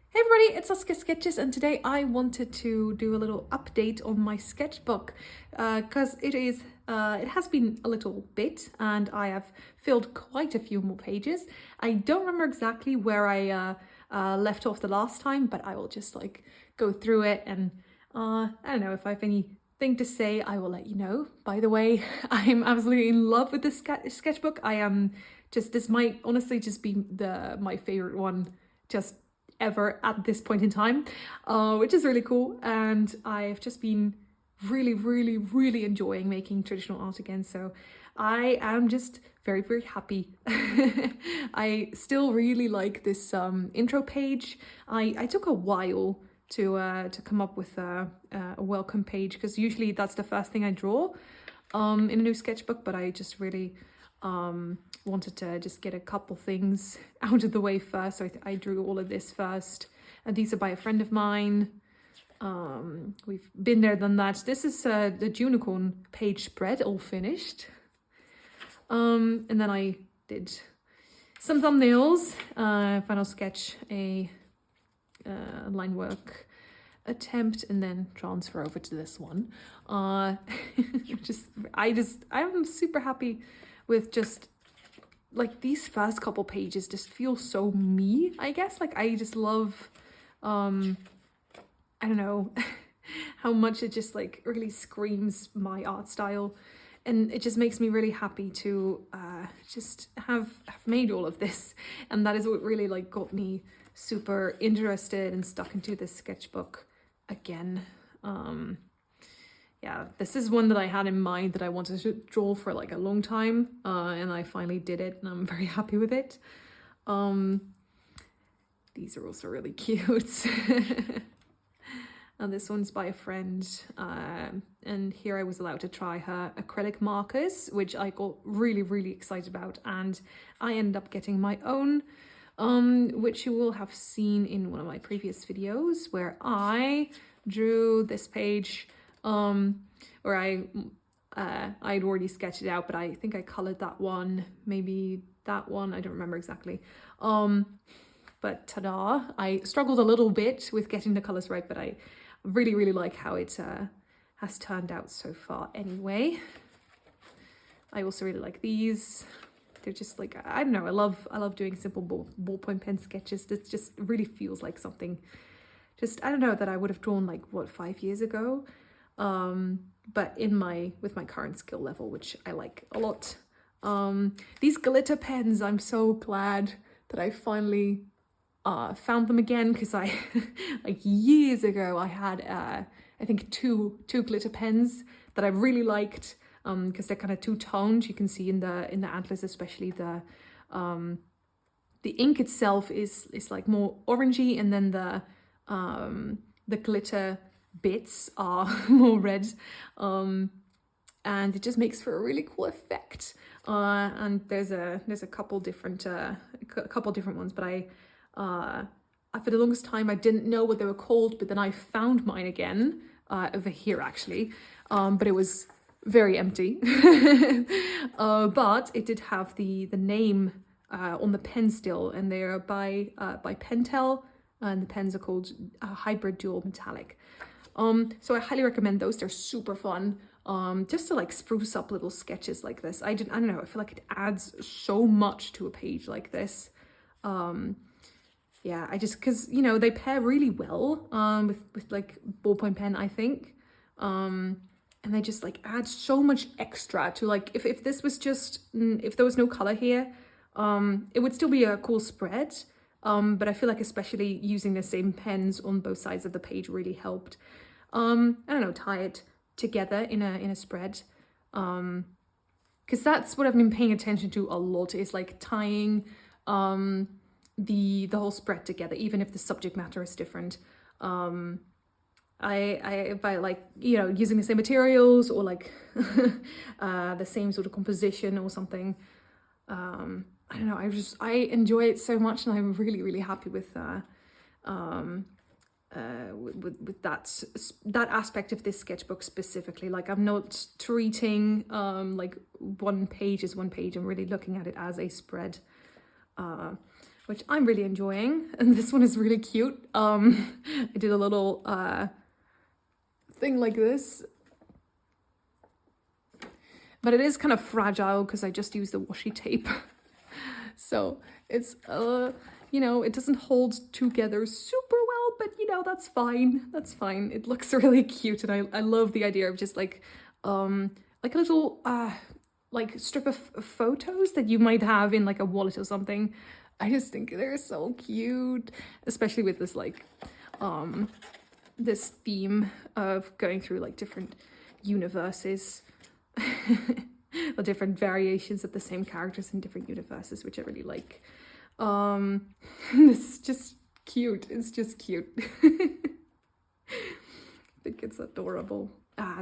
Hey everybody, it's SaskiaSketches, and today I wanted to do a little update on my sketchbook because it has been a little bit and I have filled quite a few more pages. I don't remember exactly where I left off the last time, but I will just like go through it, and I don't know, if I have anything to say I will let you know. By the way, I'm absolutely in love with this sketchbook. I am just, this might honestly just be my favorite one just ever at this point in time, which is really cool, and I've just been really enjoying making traditional art again, so I am just very happy. I still really like this intro page. I took a while to come up with a welcome page, because usually that's the first thing I draw in a new sketchbook, but I just really wanted to just get a couple things out of the way first, so I drew all of this first, and these are by a friend of mine. We've been there, done that. This is the unicorn page spread, all finished. And then I did some thumbnails, final sketch, a line work attempt, and then transfer over to this one. I'm super happy with just like these first couple pages. Just feel so me, I guess. Like I just love I don't know how much it just like really screams my art style, and it just makes me really happy to just have made all of this, and that is what really like got me super interested and stuck into this sketchbook again. Yeah, this is one that I had in mind that I wanted to draw for like a long time, and I finally did it, and I'm very happy with it. These are also really cute. And this one's by a friend, and here I was allowed to try her acrylic markers, which I got really excited about, and I ended up getting my own, which you will have seen in one of my previous videos where I drew this page, where I'd already sketched it out, but I think I colored that one, maybe that one, I don't remember exactly. But ta-da! I struggled a little bit with getting the colors right, but I really like how it has turned out so far anyway. I also really like these. They're just like, I don't know, I love doing simple ballpoint pen sketches. This just really feels like something, just, I don't know, that I would have drawn like, what, 5 years ago? But with my current skill level, which I like a lot. These glitter pens, I'm so glad that I finally found them again, because I like years ago I had I think two glitter pens that I really liked, because they're kind of two-toned. You can see in the atlas, especially the ink itself is like more orangey, and then the glitter bits are more red, and it just makes for a really cool effect. And there's a couple different ones, but for the longest time I didn't know what they were called, but then I found mine again over here actually, but it was very empty. But it did have the name on the pen still, and they are by Pentel, and the pens are called Hybrid Dual Metallic. So I highly recommend those. They're super fun, just to like spruce up little sketches like this. I don't know, I feel like it adds so much to a page like this. Yeah, because, you know, they pair really well with like ballpoint pen, I think. And they just like add so much extra to, like, if this was just, if there was no color here, it would still be a cool spread. But I feel like especially using the same pens on both sides of the page really helped, I don't know, tie it together in a spread. Because that's what I've been paying attention to a lot, is like tying the whole spread together, even if the subject matter is different. By like, you know, using the same materials, or like the same sort of composition or something. I don't know, I enjoy it so much, and I'm really happy with that aspect of this sketchbook specifically. Like, I'm not treating like one page as one page. I'm really looking at it as a spread. which I'm really enjoying. And this one is really cute. I did a little thing like this. But it is kind of fragile because I just used the washi tape. So it's, you know, it doesn't hold together super well, but you know, that's fine. That's fine. It looks really cute, and I love the idea of just like a little like strip of photos that you might have in like a wallet or something. I just think they're so cute, especially with this like this theme of going through like different universes. Or different variations of the same characters in different universes, which I really like. This is just cute. It's just cute. I think it's adorable.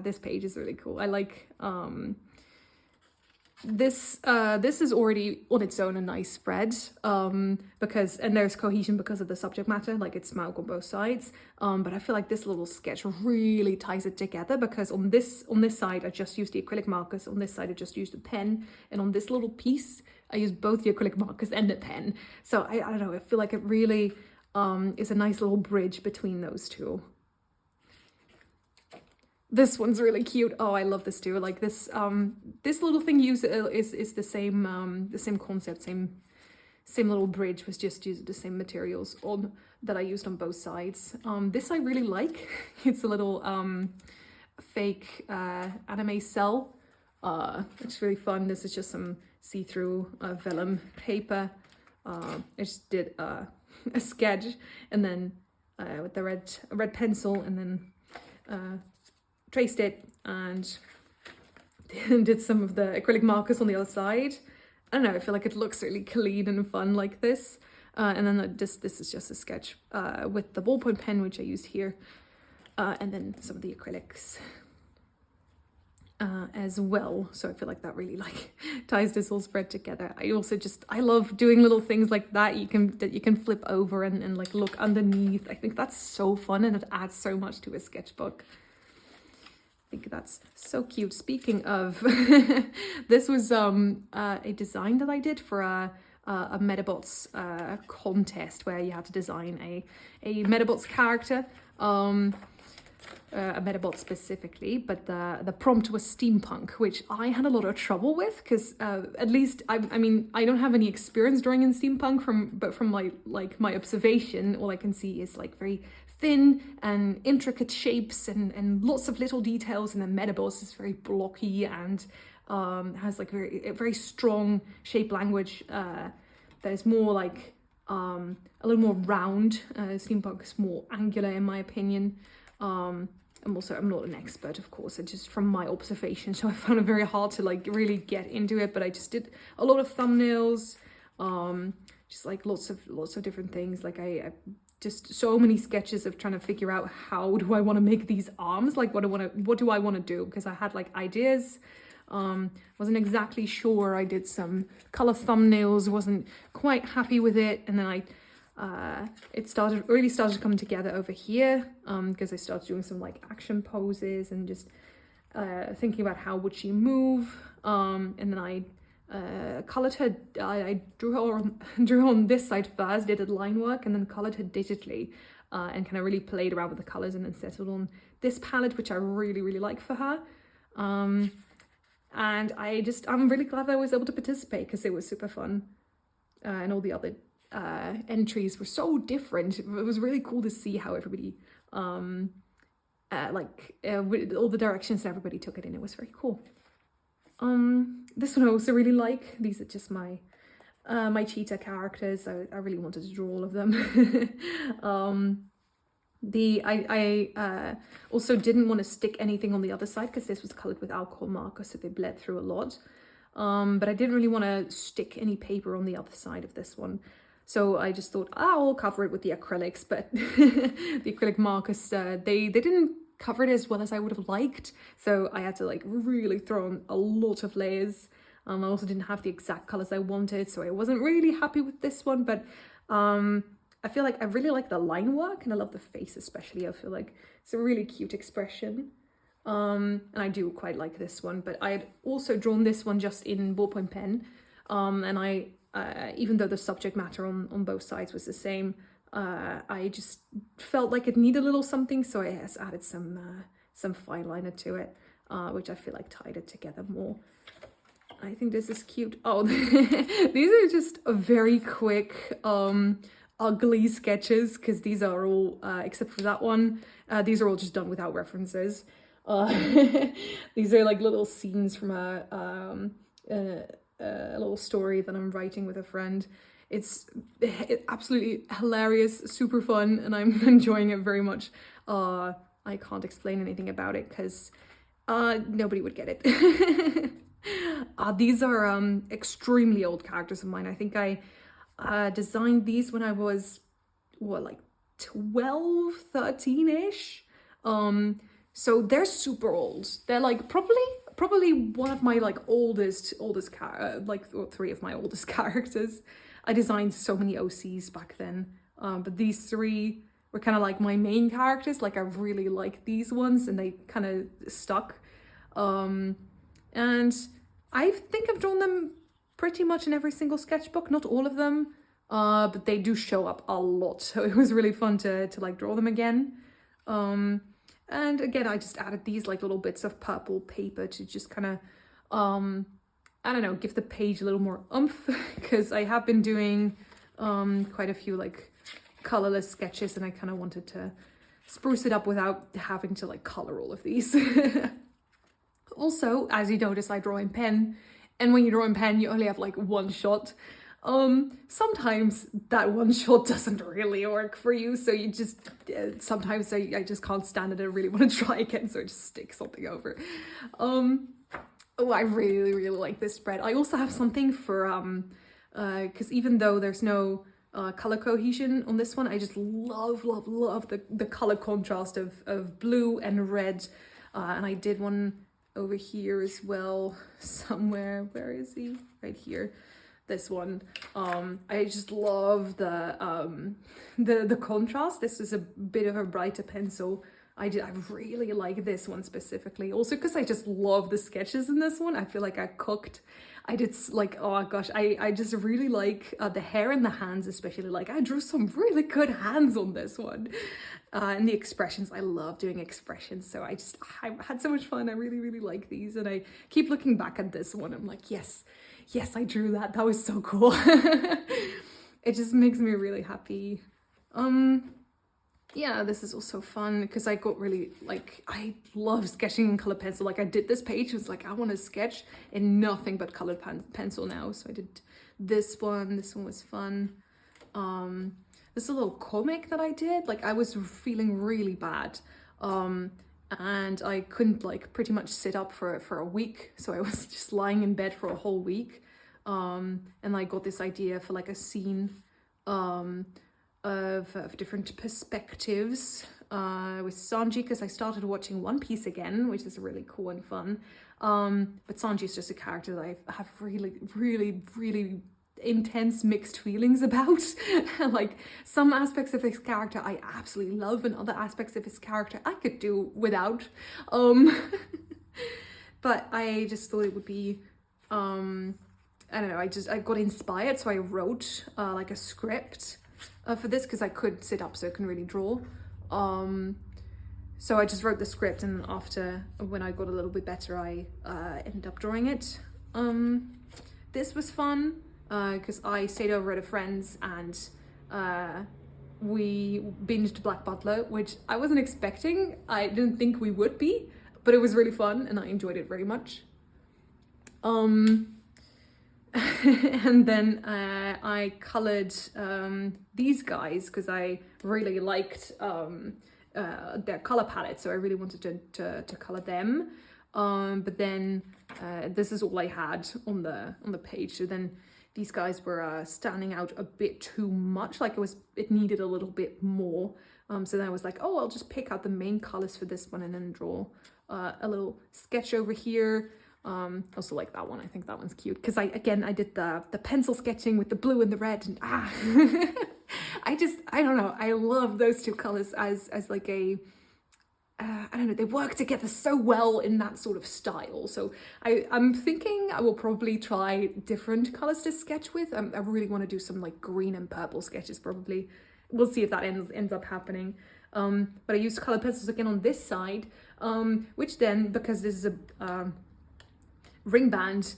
This page is really cool. I like this is already on its own a nice spread, because, and there's cohesion because of the subject matter, like it's smoke on both sides, but I feel like this little sketch really ties it together, because on this side I just used the acrylic markers, on this side I just used a pen, and on this little piece I used both the acrylic markers and the pen. So I don't know, I feel like it really is a nice little bridge between those two. This one's really cute. Oh, I love this too. Like this, this little thing is the same concept, same little bridge, was just used the same materials on that I used on both sides. This I really like. It's a little fake anime cell. It's really fun. This is just some see-through vellum paper. I just did a sketch, and then with the red pencil, and then traced it and did some of the acrylic markers on the other side. I don't know, I feel like it looks really clean and fun like this. And then this is just a sketch with the ballpoint pen, which I used here, and then some of the acrylics as well. So I feel like that really like ties this whole spread together. I love doing little things like that you can flip over and like look underneath. I think that's so fun, and it adds so much to a sketchbook. I think that's so cute. Speaking of, this was a design that I did for a MEDABOTS contest, where you had to design a MEDABOTS character, a MEDABOT specifically, but the prompt was steampunk, which I had a lot of trouble with, because at least I mean I don't have any experience drawing in steampunk, but from my observation, all I can see is like very thin and intricate shapes and lots of little details, and then MEDABOTS is very blocky and has like a very strong shape language that is more like a little more round. Steampunk is more angular in my opinion. I'm not an expert, of course, it's just from my observation, so I found it very hard to like really get into it, but I just did a lot of thumbnails, just like lots of different things. Like I just so many sketches of trying to figure out how do I want to make these arms, like what do I want to do, because I had like ideas, wasn't exactly sure. I did some color thumbnails, wasn't quite happy with it, and then it really started coming together over here, because I started doing some like action poses and just thinking about how would she move, and then I colored her. I drew her on this side first, did line work, and then colored her digitally, and kind of really played around with the colors, and then settled on this palette, which I really like for her. And I'm really glad that I was able to participate, because it was super fun, and all the other entries were so different. It was really cool to see how everybody with all the directions that everybody took it in. It was very cool. This one I also really like. These are just my cheetah characters. I really wanted to draw all of them. I also didn't want to stick anything on the other side, because this was colored with alcohol marker, so they bled through a lot. But I didn't really want to stick any paper on the other side of this one. So I just thought, I'll cover it with the acrylics, but the acrylic markers, they didn't cover it as well as I would have liked. So I had to like really throw on a lot of layers. I also didn't have the exact colors I wanted, so I wasn't really happy with this one, but I feel like I really like the line work, and I love the face especially. I feel like it's a really cute expression. And I do quite like this one, but I had also drawn this one just in ballpoint pen, and I even though the subject matter on both sides was the same, I just felt like it needed a little something, so I just added some fine liner to it, which I feel like tied it together more. I think this is cute. Oh, these are just a very quick, ugly sketches, because these are all, except for that one, these are all just done without references. These are like little scenes from a little story that I'm writing with a friend. It's absolutely hilarious, super fun, and I'm enjoying it very much. I can't explain anything about it because nobody would get it. These are extremely old characters of mine. I think I designed these when I was, what, like 12, 13-ish? So they're super old. They're like probably one of my like oldest three of my oldest characters. I designed so many OCs back then, but these three were kind of like my main characters. Like I really like these ones, and they kind of stuck. And I think I've drawn them pretty much in every single sketchbook, not all of them, but they do show up a lot. So it was really fun to like draw them again. And again, I just added these like little bits of purple paper to just kind of, I don't know, give the page a little more oomph, because I have been doing quite a few like colorless sketches, and I kind of wanted to spruce it up without having to like color all of these. Also, as you notice, I draw in pen, and when you draw in pen, you only have like one shot. Sometimes that one shot doesn't really work for you, so you just, sometimes I just can't stand it, I really want to try again, so I just stick something over. Oh, I really, really like this spread. I also have something for, because even though there's no color cohesion on this one, I just love the color contrast of blue and red, and I did one over here as well somewhere. Where is he? Right here. This one. I just love the contrast. This is a bit of a brighter pencil. I really like this one specifically, also because I just love the sketches in this one. I feel like I cooked. I did like, oh gosh, I just really like the hair and the hands especially. Like I drew some really good hands on this one. And the expressions, I love doing expressions, so I had so much fun. I really like these, and I keep looking back at this one. I'm like, yes, I drew that. That was so cool. It just makes me really happy. Yeah, this is also fun because I got really, like, I love sketching in colored pencil. Like I did this page, it was like, I want to sketch in nothing but colored pencil now. So I did this one was fun. This is a little comic that I did. Like I was feeling really bad. And I couldn't like pretty much sit up for a week. So I was just lying in bed for a whole week. And I got this idea for like a scene, of different perspectives with Sanji, because I started watching One Piece again, which is really cool and fun. But Sanji is just a character that I have really intense mixed feelings about. Like some aspects of his character I absolutely love, and other aspects of his character I could do without. But I just thought it would be, I don't know, I got inspired, so I wrote like a script for this, because I could sit up, so I can really draw. So I just wrote the script, and after, when I got a little bit better, I ended up drawing it. This was fun because I stayed over at a friend's, and we binged Black Butler, which I wasn't expecting. I didn't think we would be, but it was really fun, and I enjoyed it very much. And then I colored these guys because I really liked their color palette, so I really wanted to color them. But then this is all I had on the page. So then these guys were standing out a bit too much. Like it needed a little bit more. So then I was like, oh, I'll just pick out the main colors for this one and then draw a little sketch over here. Also like that one. I think that one's cute because I did the pencil sketching with the blue and the red, and I don't know, I love those two colors as like a I I don't know, they work together so well in that sort of style. So I'm thinking I will probably try different colors to sketch with. I really want to do some like green and purple sketches probably. We'll see if that ends up happening. But I used colored pencils again on this side, which then, because this is a ring band,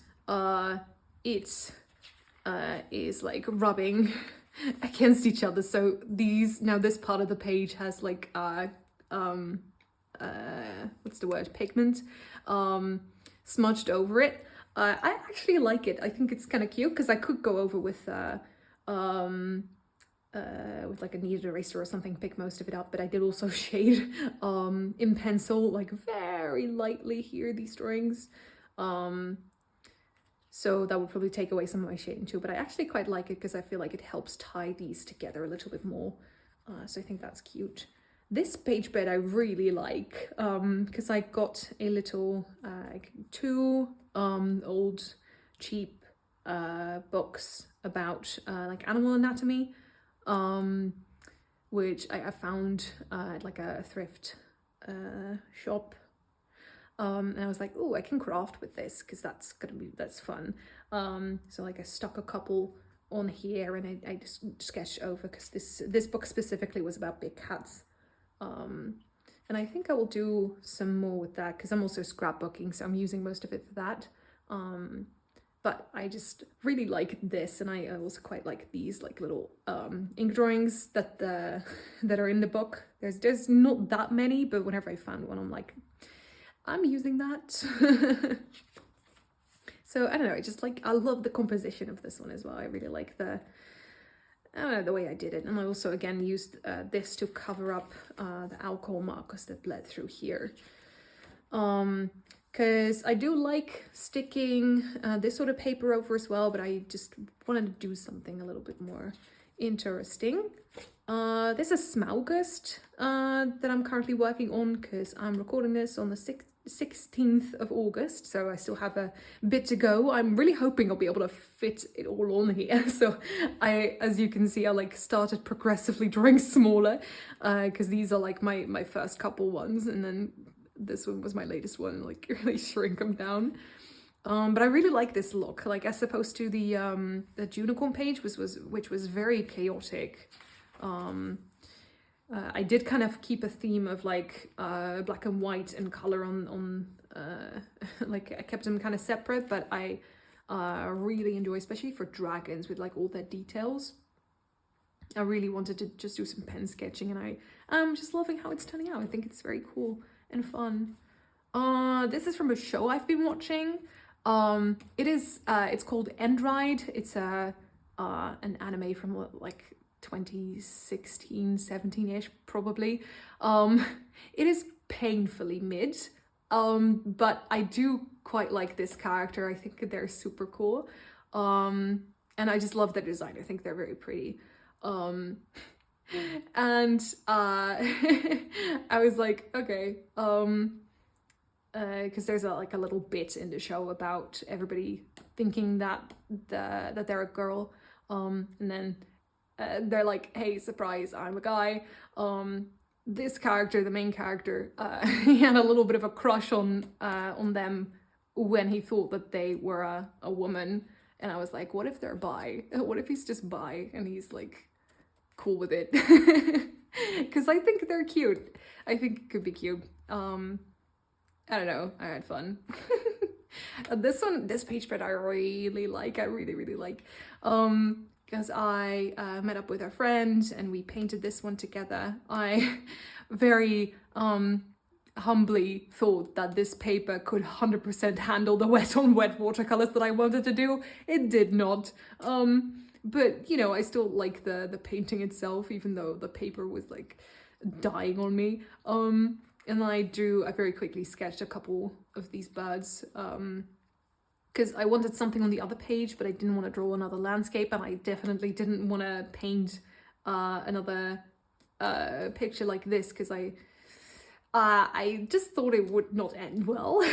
it is like rubbing against each other. So now this part of the page has like what's the word, pigment smudged over it. I actually like it. I think it's kind of cute, because I could go over with like a kneaded eraser or something, pick most of it up, but I did also shade in pencil, like very lightly here, these drawings. So that would probably take away some of my shading too, but I actually quite like it because I feel like it helps tie these together a little bit more. So I think that's cute. This page spread I really like, because I got a little, like 2 old cheap books about like animal anatomy, which I found at like a thrift shop. And I was like, oh, I can craft with this, because that's fun. So like I stuck a couple on here, and I just sketched over, because this book specifically was about big cats. And I think I will do some more with that, because I'm also scrapbooking, so I'm using most of it for that. But I just really like this, and I also quite like these like little ink drawings that are in the book. There's not that many, but whenever I found one, I'm like, I'm using that. So I don't know, I love the composition of this one as well. I really like the way I did it. And I also again used this to cover up the alcohol markers that bled through here. Because I do like sticking this sort of paper over as well, but I just wanted to do something a little bit more interesting. There's a Smaugust that I'm currently working on, because I'm recording this on the 16th of August, so I still have a bit to go. I'm really hoping I'll be able to fit it all on here. So as you can see, I like started progressively drawing smaller, because these are like my first couple ones, and then this one was my latest one, like really shrink them down. But I really like this look, like as opposed to the unicorn page, which was very chaotic. I did kind of keep a theme of like black and white and color on like I kept them kind of separate, but I really enjoy, especially for dragons with like all their details. I really wanted to just do some pen sketching, and I'm just loving how it's turning out. I think it's very cool and fun. This is from a show I've been watching. It's called End Ride. It's an anime from like 2016, 17-ish probably. It is painfully mid, but I do quite like this character. I think they're super cool, and I just love their design. I think they're very pretty. And I was like, okay, because there's like a little bit in the show about everybody thinking that they're a girl, and then they're like, hey, surprise, I'm a guy. This character, the main character, he had a little bit of a crush on them when he thought that they were a woman. And I was like, what if they're bi? What if he's just bi and he's like cool with it? Because I think they're cute. I think it could be cute. I don't know, I had fun. This page spread I really like. I really like. Because I met up with a friend and we painted this one together. I very humbly thought that this paper could 100% handle the wet on wet watercolors that I wanted to do. It did not. But, you know, I still like the painting itself, even though the paper was like dying on me. And I very quickly sketched a couple of these birds. Because I wanted something on the other page, but I didn't want to draw another landscape, and I definitely didn't want to paint another picture like this, because I just thought it would not end well.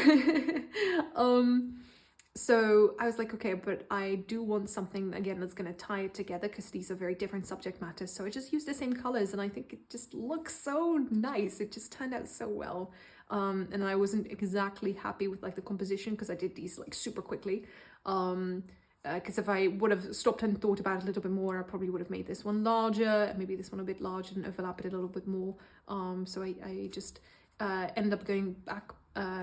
So I was like, okay, but I do want something, again, that's going to tie it together because these are very different subject matters. So I just used the same colors and I think it just looks so nice. It just turned out so well. And I wasn't exactly happy with like the composition because I did these like super quickly. Because if I would have stopped and thought about it a little bit more, I probably would have made this one larger and maybe this one a bit larger and overlap it a little bit more. So I just ended up going back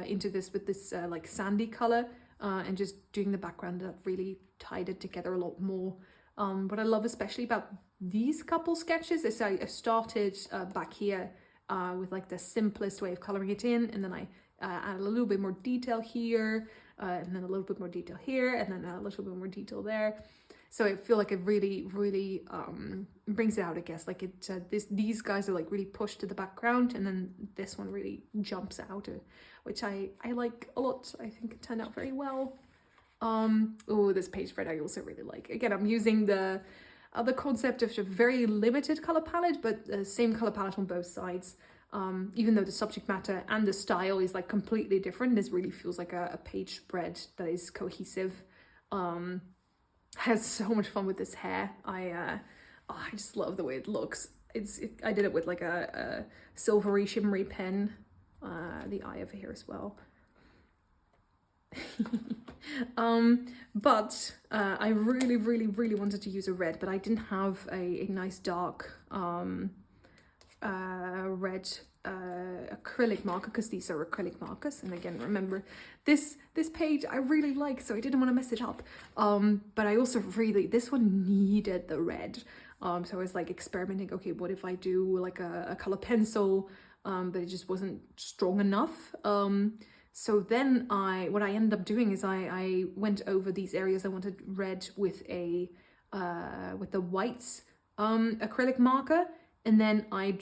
into this with this like sandy color. And just doing the background that really tied it together a lot more. What I love especially about these couple sketches is I started back here with like the simplest way of coloring it in, and then I added a little bit more detail here, and then a little bit more detail here, and then a little bit more detail there. So I feel like it really, really brings it out, I guess. Like it, these guys are like really pushed to the background, and then this one really jumps out, which I like a lot. I think it turned out very well. Oh, this page spread I also really like. Again, I'm using the concept of a very limited color palette, but the same color palette on both sides. Even though the subject matter and the style is like completely different, this really feels like a page spread that is cohesive. Had so much fun with this hair. I just love the way it looks. I did it with like a silvery shimmery pen. The eye over here as well. But I really, really, really wanted to use a red, but I didn't have a nice dark red acrylic marker, because these are acrylic markers. And again, remember this page I really like, so I didn't want to mess it up. But I also really, this one needed the red. So I was like experimenting, okay, what if I do like a color pencil, but it just wasn't strong enough. So then what I ended up doing is I went over these areas I wanted red with the white acrylic marker, and then I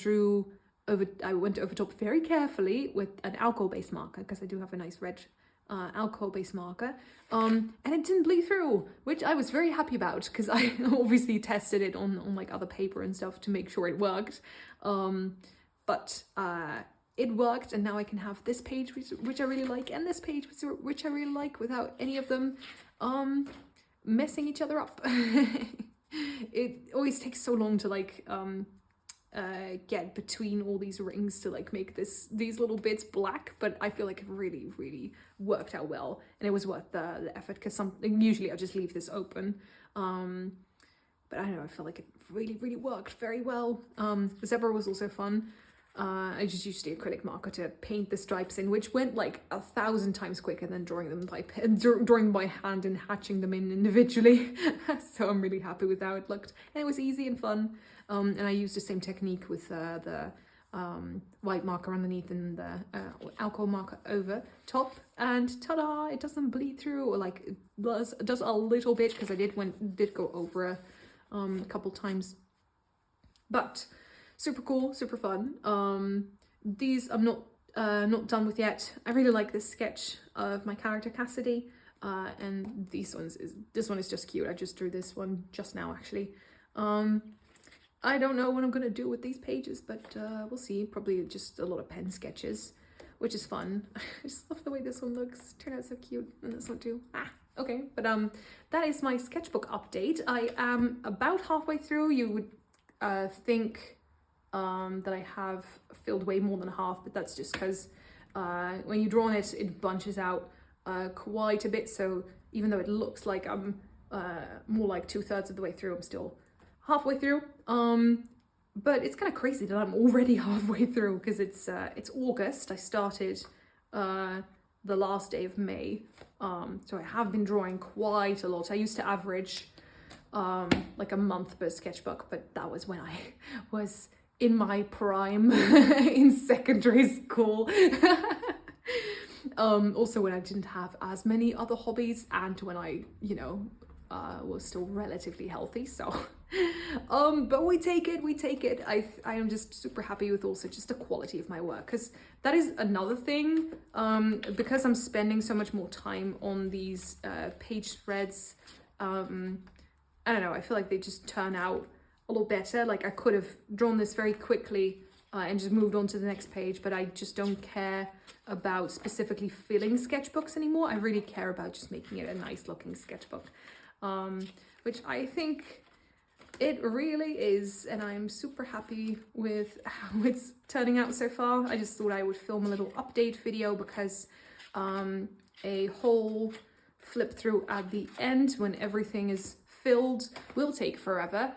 went over top very carefully with an alcohol-based marker, because I do have a nice red alcohol-based marker, and it didn't bleed through, which I was very happy about, because I obviously tested it on like other paper and stuff to make sure it worked. But it worked, and now I can have this page which I really like, and this page which I really like, without any of them messing each other up. It always takes so long to like get between all these rings to like make these little bits black, but I feel like it really, really worked out well, and it was worth the effort, because usually I just leave this open. But I don't know, I feel like it really, really worked very well. The zebra was also fun. I just used the acrylic marker to paint the stripes in, which went like 1,000 times quicker than drawing them by hand and hatching them in individually. So I'm really happy with how it looked, and it was easy and fun. And I used the same technique with the white marker underneath and the alcohol marker over top, and ta-da! It doesn't bleed through, or like it does a little bit, because I did go over a couple times, but super cool, super fun. These I'm not done with yet. I really like this sketch of my character Cassidy, and this one is just cute. I just drew this one just now, actually. I don't know what I'm gonna do with these pages, but we'll see. Probably just a lot of pen sketches, which is fun. I just love the way this one looks. Turned out so cute, and this one too. Okay, but that is my sketchbook update. I am about halfway through. You would think that I have filled way more than half, but that's just because when you draw on it, it bunches out quite a bit. So even though it looks like I'm more like 2/3 of the way through, I'm still halfway through. But it's kind of crazy that I'm already halfway through, because it's August. I started the last day of May, so I have been drawing quite a lot. I used to average like a month per sketchbook, but that was when I was in my prime in secondary school. Also when I didn't have as many other hobbies, and when I, was still relatively healthy, so but we take it. I am just super happy with also just the quality of my work, because that is another thing, because I'm spending so much more time on these page spreads. I don't know, I feel like they just turn out a lot better. Like I could have drawn this very quickly and just moved on to the next page, but I just don't care about specifically filling sketchbooks anymore. I really care about just making it a nice looking sketchbook, which I think it really is, and I'm super happy with how it's turning out so far. I just thought I would film a little update video because a whole flip through at the end when everything is filled will take forever.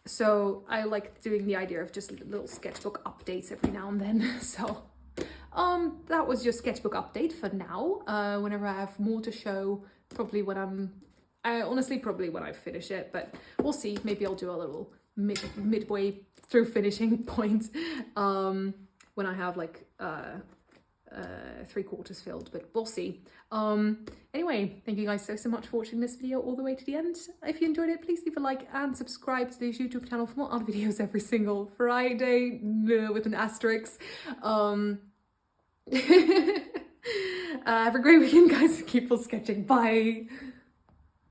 So I like doing the idea of just little sketchbook updates every now and then. So that was your sketchbook update for now. Whenever I have more to show, probably when honestly probably when I finish it, but we'll see. Maybe I'll do a little midway through finishing point when I have like 3/4 filled, but we'll see. Anyway, thank you guys so much for watching this video all the way to the end. If you enjoyed it, please leave a like and subscribe to this YouTube channel for more art videos every single Friday, with an asterisk. Have a great weekend, guys. Keep on sketching. Bye.